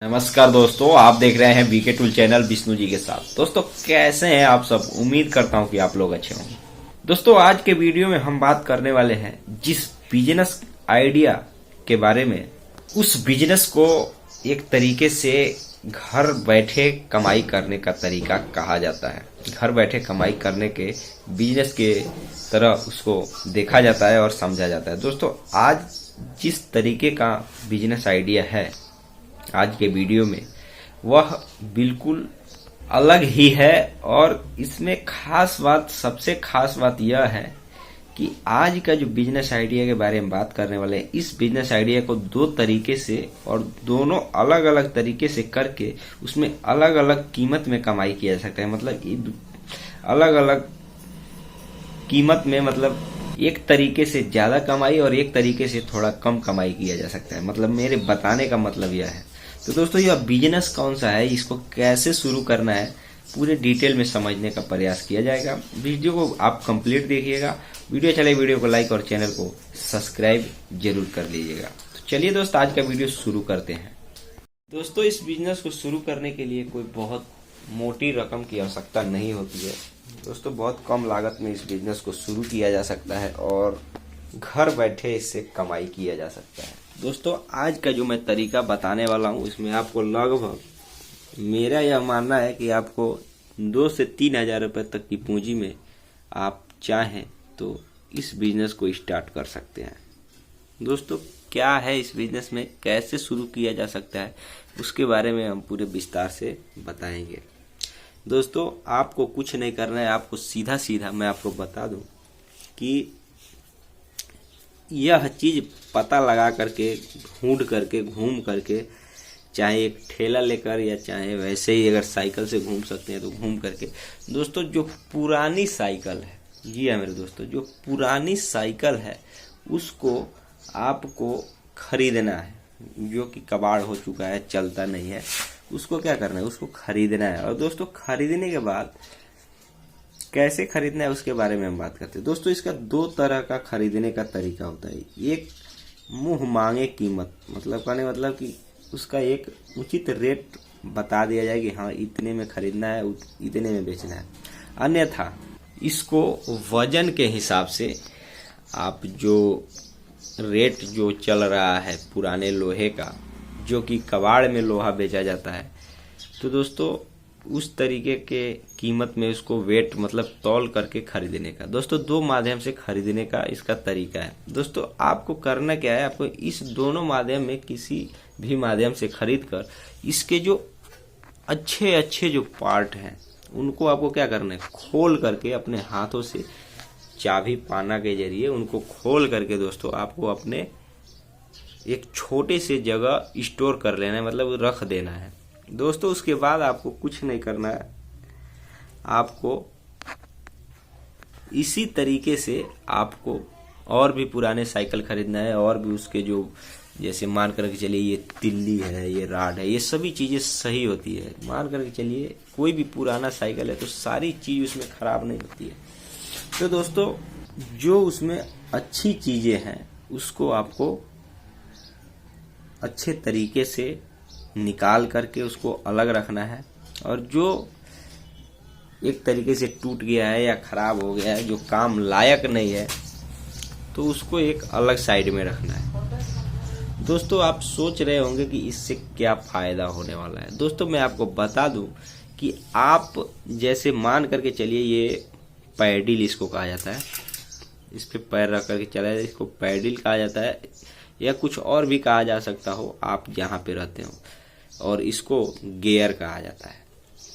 नमस्कार दोस्तों, आप देख रहे हैं BK tool channel Vishnu ji के साथ। दोस्तों कैसे हैं आप सब? उम्मीद करता हूं कि आप लोग अच्छे होंगे। दोस्तों आज के वीडियो में हम बात करने वाले हैं जिस बिजनेस आइडिया के बारे में, उस बिजनेस को एक तरीके से घर बैठे कमाई करने का तरीका कहा जाता है। घर बैठे कमाई करने के बिजनेस के तरह उसको देखा जाता है और समझा जाता है। दोस्तों आज जिस तरीके का बिजनेस आइडिया है आज के वीडियो में, वह बिल्कुल अलग ही है। और इसमें सबसे खास बात यह है कि आज का जो बिजनेस आइडिया के बारे में बात करने वाले हैं, इस बिजनेस आइडिया को दो तरीके से और दोनों अलग अलग तरीके से करके उसमें अलग अलग कीमत में कमाई किया जा सकता है। मतलब अलग अलग कीमत में, मतलब एक तरीके से ज्यादा कमाई और एक तरीके से थोड़ा कम कमाई किया जा सकता है। मतलब मेरे बताने का मतलब यह है। तो दोस्तों यह बिजनेस कौन सा है, इसको कैसे शुरू करना है, पूरे डिटेल में समझने का प्रयास किया जाएगा। वीडियो को आप कंप्लीट देखिएगा। वीडियो चले वीडियो को लाइक और चैनल को सब्सक्राइब जरूर कर लीजिएगा। तो चलिए दोस्त आज का वीडियो शुरू करते हैं। दोस्तों इस बिजनेस को शुरू करने के लिए कोई बहुत मोटी रकम की आवश्यकता नहीं होती है। दोस्तों बहुत कम लागत में इस बिजनेस को शुरू किया जा सकता है और घर बैठे इससे कमाई किया जा सकता है। दोस्तों आज का जो मैं तरीका बताने वाला हूँ, इसमें आपको लगभग मेरा यह मानना है कि आपको 2 से 3 हजार रुपये तक की पूंजी में आप चाहें तो इस बिजनेस को स्टार्ट कर सकते हैं। दोस्तों क्या है इस बिजनेस में, कैसे शुरू किया जा सकता है, उसके बारे में हम पूरे विस्तार से बताएंगे। दोस्तों आपको कुछ नहीं करना है, आपको सीधा सीधा मैं आपको बता दूं कि यह चीज पता लगा करके, ढूंढ करके, घूम करके, चाहे एक ठेला लेकर या चाहे वैसे ही अगर साइकिल से घूम सकते हैं तो घूम करके, दोस्तों जो पुरानी साइकिल है, जी हाँ मेरे दोस्तों, जो पुरानी साइकिल है उसको आपको खरीदना है। जो कि कबाड़ हो चुका है, चलता नहीं है, उसको क्या करना है, उसको खरीदना है। और दोस्तों खरीदने के बाद कैसे खरीदना है उसके बारे में हम बात करते हैं। दोस्तों इसका 2 तरह का खरीदने का तरीका होता है। एक मुंह मांगे कीमत, मतलब कहने मतलब कि उसका एक उचित रेट बता दिया जाए कि हाँ इतने में खरीदना है, इतने में बेचना है। अन्यथा इसको वजन के हिसाब से आप जो रेट जो चल रहा है पुराने लोहे का, जो कि कबाड़ में लोहा बेचा जाता है, तो दोस्तों उस तरीके के कीमत में उसको वेट मतलब तौल करके खरीदने का। दोस्तों 2 माध्यम से खरीदने का इसका तरीका है। दोस्तों आपको करना क्या है, आपको इस दोनों माध्यम में किसी भी माध्यम से खरीद कर इसके जो अच्छे अच्छे जो पार्ट हैं उनको आपको क्या करना है, खोल करके अपने हाथों से चाबी पाना के जरिए उनको खोल करके दोस्तों आपको अपने एक छोटे से जगह स्टोर कर लेना है, मतलब रख देना है। दोस्तों उसके बाद आपको कुछ नहीं करना है, आपको इसी तरीके से आपको और भी पुराने साइकिल खरीदना है, और भी उसके जो जैसे मान करके चलिए ये तिल्ली है, ये राड है, ये सभी चीजें सही होती है। मान करके चलिए कोई भी पुराना साइकिल है तो सारी चीज उसमें खराब नहीं होती है। तो दोस्तों जो उसमें अच्छी चीजें हैं उसको आपको अच्छे तरीके से निकाल करके उसको अलग रखना है, और जो एक तरीके से टूट गया है या खराब हो गया है, जो काम लायक नहीं है, तो उसको एक अलग साइड में रखना है। दोस्तों आप सोच रहे होंगे कि इससे क्या फायदा होने वाला है। दोस्तों मैं आपको बता दूं कि आप जैसे मान करके चलिए ये पैडिल इसको कहा जाता है, इस पे पैर रख करके चला जाए, इसको पैडिल कहा जाता है या कुछ और भी कहा जा सकता हो आप जहाँ पे रहते हो, और इसको गियर कहा जाता है।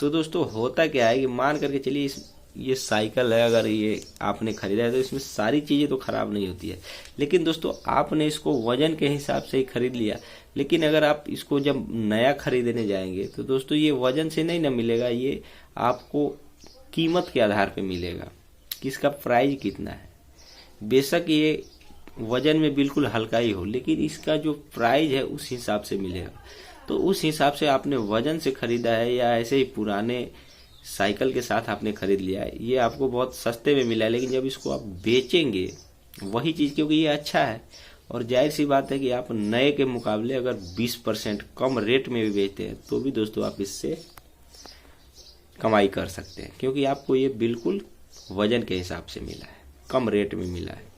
तो दोस्तों होता क्या है कि मान करके चलिए ये साइकिल है, अगर ये आपने खरीदा है तो इसमें सारी चीजें तो खराब नहीं होती है, लेकिन दोस्तों आपने इसको वजन के हिसाब से ही खरीद लिया। लेकिन अगर आप इसको जब नया खरीदने जाएंगे तो दोस्तों ये वजन से नहीं ना मिलेगा, ये आपको कीमत के आधार पे मिलेगा कि इसका प्राइस कितना है। बेशक ये वजन में बिल्कुल हल्का ही हो, लेकिन इसका जो प्राइस है उस हिसाब से मिलेगा। तो उस हिसाब से आपने वजन से खरीदा है या ऐसे ही पुराने साइकिल के साथ आपने खरीद लिया है, ये आपको बहुत सस्ते में मिला है, लेकिन जब इसको आप बेचेंगे वही चीज, क्योंकि ये अच्छा है और जाहिर सी बात है कि आप नए के मुकाबले अगर 20% कम रेट में भी बेचते हैं तो भी दोस्तों आप इससे कमाई कर सकते हैं, क्योंकि आपको ये बिल्कुल वजन के हिसाब से मिला है, कम रेट में मिला है।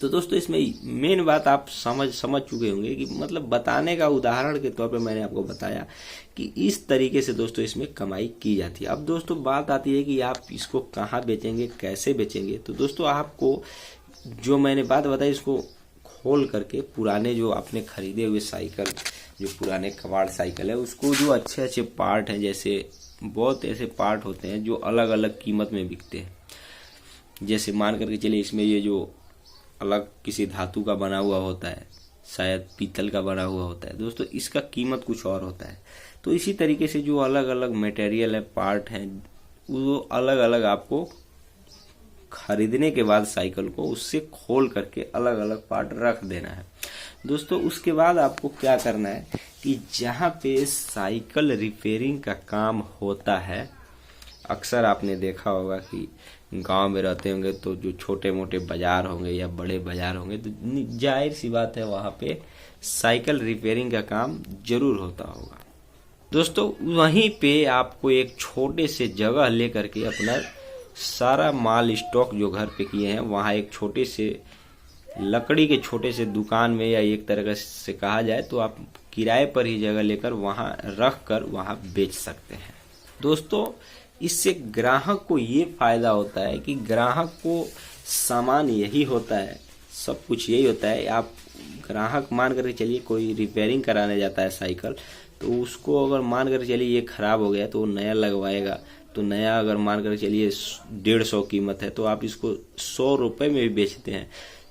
तो दोस्तों इसमें मेन बात आप समझ चुके होंगे कि मतलब बताने का उदाहरण के तौर पे मैंने आपको बताया कि इस तरीके से दोस्तों इसमें कमाई की जाती है। अब दोस्तों बात आती है कि आप इसको कहाँ बेचेंगे, कैसे बेचेंगे। तो दोस्तों आपको जो मैंने बात बताई इसको खोल करके पुराने जो आपने खरीदे हुए साइकिल, जो पुराने कबाड़ साइकिल है, उसको जो अच्छे अच्छे पार्ट हैं, जैसे बहुत ऐसे पार्ट होते हैं जो अलग अलग कीमत में बिकते हैं। जैसे मान करके चलिए इसमें ये जो अलग किसी धातु का बना हुआ होता है, शायद पीतल का बना हुआ होता है दोस्तों, इसका कीमत कुछ और होता है। तो इसी तरीके से जो अलग अलग मटेरियल है, पार्ट हैं, वो अलग अलग आपको खरीदने के बाद साइकिल को उससे खोल करके अलग अलग पार्ट रख देना है दोस्तों। उसके बाद आपको क्या करना है कि जहाँ पे साइकिल रिपेयरिंग का काम होता है, अक्सर आपने देखा होगा कि गांव में रहते होंगे तो जो छोटे मोटे बाजार होंगे या बड़े बाजार होंगे तो जाहिर सी बात है वहाँ पे साइकिल रिपेयरिंग का काम जरूर होता होगा दोस्तों। वहीं पे आपको एक छोटे से जगह लेकर के अपना सारा माल स्टॉक जो घर पे किए हैं वहाँ एक छोटे से लकड़ी के छोटे से दुकान में, या एक तरह से कहा जाए तो आप किराए पर ही जगह लेकर वहाँ रख कर वहाँ बेच सकते हैं दोस्तों। इससे ग्राहक को ये फायदा होता है कि ग्राहक को सामान यही होता है, सब कुछ यही होता है। आप ग्राहक मान करके चलिए कोई रिपेयरिंग कराने जाता है साइकिल, तो उसको अगर मान कर चलिए ये खराब हो गया तो वो नया लगवाएगा। तो नया अगर मान कर चलिए 150 कीमत है तो आप इसको 100 रुपए में भी बेचते हैं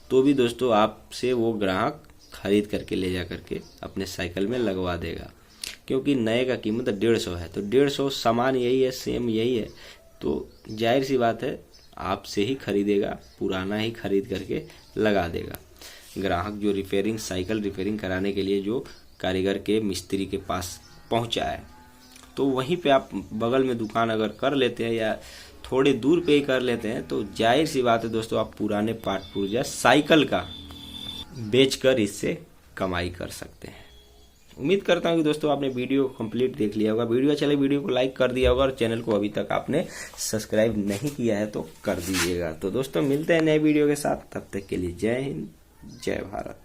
तो भी दोस्तों आपसे वो ग्राहक खरीद करके ले जा करके अपने साइकिल में लगवा देगा, क्योंकि नए का कीमत 150 है। तो 150 सामान यही है, सेम यही है, तो जाहिर सी बात है आपसे ही खरीदेगा, पुराना ही खरीद करके लगा देगा। ग्राहक जो रिपेयरिंग साइकिल रिपेयरिंग कराने के लिए जो कारीगर के मिस्त्री के पास पहुंचा है, तो वहीं पे आप बगल में दुकान अगर कर लेते हैं या थोड़ी दूर पे ही कर लेते हैं तो जाहिर सी बात है दोस्तों आप पुराने पार्ट पुर्जा साइकिल का बेचकर इससे कमाई कर सकते हैं। उम्मीद करता हूँ कि दोस्तों आपने वीडियो कंप्लीट देख लिया होगा। वीडियो अच्छा लगे वीडियो को लाइक कर दिया होगा और चैनल को अभी तक आपने सब्सक्राइब नहीं किया है तो कर दीजिएगा। तो दोस्तों मिलते हैं नए वीडियो के साथ, तब तक के लिए जय हिंद, जय भारत।